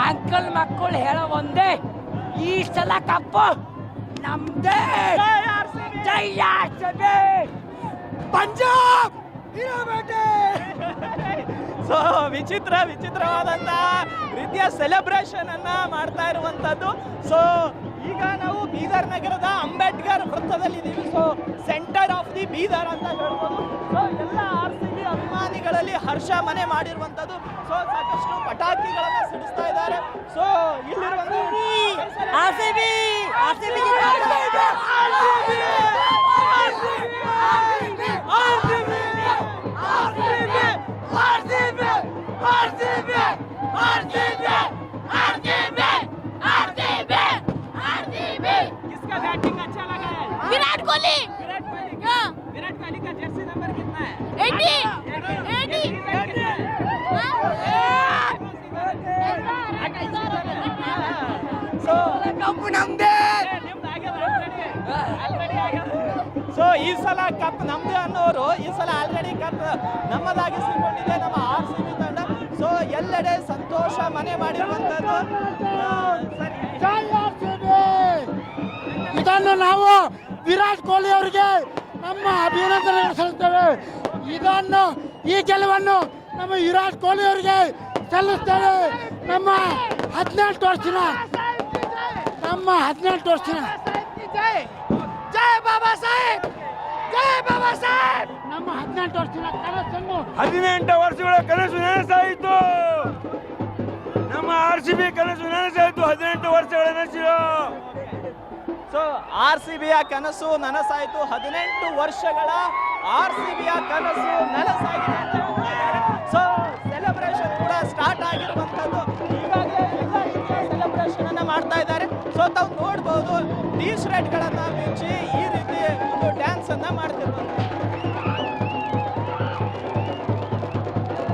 Uncle ಮಕ್ಕಳು ಹೇಳೋ ಒಂದೇ, ಈ ಸಲ ಕಪ್ಪು ನಮ್ದೇ. ಜೈ ಆರ್‌ಸಿಬಿ, ಪಂಜಾಬ್ ಇರಬೇಕೆ. ಸೊ ವಿಚಿತ್ರವಾದಂತ ರೀತಿಯ ಸೆಲೆಬ್ರೇಷನ್ ಅನ್ನ ಮಾಡ್ತಾ ಇರುವಂತದ್ದು. ಸೊ ಈಗ ನಾವು ಬೀದರ್ ನಗರದ ಅಂಬೇಡ್ಕರ್ ವೃತ್ತದಲ್ಲಿದ್ದೀವಿ. So centre of the Bidar ಅಂತ ಹೇಳ್ಬೋದು. ಸೊ ಎಲ್ಲ ಆರ್‌ಸಿಬಿ ಅಭಿಮಾನಿಗಳಲ್ಲಿ ಹರ್ಷ ಮನೆ ಮಾಡಿರುವಂತದ್ದು. ಸೊ ಸಾಕಷ್ಟು ಪಟಾಕಿಗಳನ್ನ ಸಿಡಿಸ್ತಾ ಇದ್ದಾರೆ. ಸೊ ಇಲ್ಲಿರುವಂತ किसका बैटिंग अच्छा लगा है? विराट कोहली। विराट कोहली का जर्सी नंबर कितना है? 80। ಸೊ ಕಪ್ಪು ನಮ್ದೇ. ಸೊ ಈ ಸಲ ಕಪ್ ನಮ್ದು ಅನ್ನೋರು ಈ ಸಲ ಆಲ್ರೆಡಿ ಕಪ್ ನಮ್ಮದಾಗಿಸಿಕೊಂಡಿದೆ ನಮ್ಮ ಆರ್‌ಸಿಬಿ ತಂಡ. ಸೊ ಎಲ್ಲೆಡೆ ಸಂತೋಷ ಮನೆ ಮಾಡಿರುವಂತದ್ದು. ಇದನ್ನು ನಾವು ವಿರಾಟ್ ಕೊಹ್ಲಿ ಅವರಿಗೆ ನಮ್ಮ ಅಭಿನಂದನೆ ಸಲ್ಲಿಸ್ತೇವೆ. ಈ ಗೆಲುವನ್ನು ನಮ್ಮ ವಿರಾಟ್ ಕೊಹ್ಲಿ ಅವರಿಗೆ ಸಲ್ಲಿಸ್ತೇವೆ. ನಮ್ಮ 18 ವರ್ಷದ ಜೈ ಬಾಬಾ ಸಾಹೇಬ್, ಜೈ ಬಾಬಾ ಸಾಹೇಬ್. ನಮ್ಮ 18 ವರ್ಷದ ಕನಸನ್ನು 18 ವರ್ಷಗಳ ಕನಸು ನನಸಾಯಿತು. ನಮ್ಮ ಆರ್‌ಸಿಬಿ ಕನಸು ನನಸಾಯಿತು. 18 ವರ್ಷಗಳ ಕನಸು. ಸೊ ಆರ್‌ಸಿಬಿಯ ಕನಸು ನನಸಾಯಿತು. 18 ವರ್ಷಗಳ ಆರ್‌ಸಿಬಿಯ ಕನಸು ನನಸಾಗಿದೆ ಅಂತ ಹೇಳ್ತಿದ್ದಾರೆ. ಸೊ ಸೆಲೆಬ್ರೇಷನ್ ಕೂಡ ಸ್ಟಾರ್ಟ್ ಆಗಿರುವಂಥದ್ದು. ಈಗಾಗಲೇ ಎಲ್ಲ ರೀತಿಯ ಸೆಲೆಬ್ರೇಷನ್ ಅನ್ನ ಮಾಡ್ತಾ ಇದ್ದಾರೆ. ಸೊ ತಾವು ನೋಡ್ಬೋದು, ಟೀ ಶರ್ಟ್ಗಳನ್ನ ಬಿಚ್ಚಿ ಈ ರೀತಿ ಒಂದು ಡ್ಯಾನ್ಸ್ ಅನ್ನ ಮಾಡ್ತಿರ್ಬೋದು.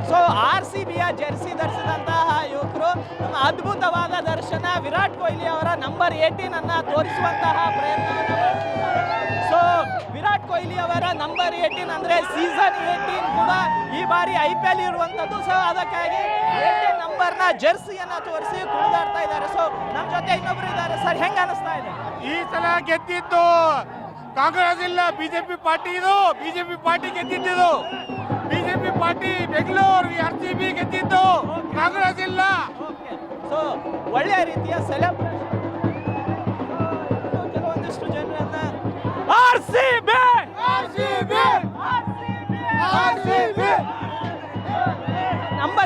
ಸೊ ಆರ್‌ಸಿಬಿಯ ಜೆರ್ಸಿ ಧರಿಸಿದಂತಹ ಯುವಕರು ನಮ್ಮ ಅದ್ಭುತವಾದ ದರ್ಶನ ವಿರಾಟ್ ಕೊಹ್ಲಿ ಅವರ ನಂಬರ್ 18 ಅನ್ನ ತೋರಿಸುವಂತಹ ಪ್ರಯತ್ನವನ್ನು ಮಾಡ್ತಿದ್ದಾರೆ. ಸೊ ವಿರಾಟ್ ಕೊಹ್ಲಿ ಅವರ ನಂಬರ್ 18 ಅಂದ್ರೆ ಸೀಸನ್ 18 ಕೂಡ ಈ ಬಾರಿ IPL ಇರುವಂತದ್ದು. ಸೊ ಅದಕ್ಕಾಗಿ 18 ನಂಬರ್ನ ಜೆರ್ಸಿಯನ್ನ ತೋರಿಸಿ ಕುಣಿದಾಡ್ತಾ ಇದ್ದಾರೆ. ಸೊ ನಮ್ಮ ಜೊತೆ ಇನ್ನೊಬ್ರು ಇದ್ದಾರೆ. ಸರ್, ಹೆಂಗ ಅನಿಸ್ತಾ ಇದೆ? ಈ ಸಲ ಗೆದ್ದಿದ್ದು ಕಾಂಗ್ರೆಸ್ ಇಲ್ಲ, ಬಿಜೆಪಿ ಪಾರ್ಟಿ. ಇದು ಬಿಜೆಪಿ ಪಾರ್ಟಿ ಗೆದ್ದಿದ್ದು. ಬಿಜೆಪಿ ಪಾರ್ಟಿ ಬೆಂಗಳೂರು, ಆರ್‌ಸಿಬಿ ಗೆದ್ದಿದ್ದು, ಕಾಂಗ್ರೆಸ್ ಇಲ್ಲ. ಸೊ ಒಳ್ಳೆಯ ರೀತಿಯ ಸೆಲೆಬ್ರೇಷನ್. ಕೆಲವೊಂದಿಷ್ಟು ಜನರನ್ನ ಆರ್‌ಸಿಬಿ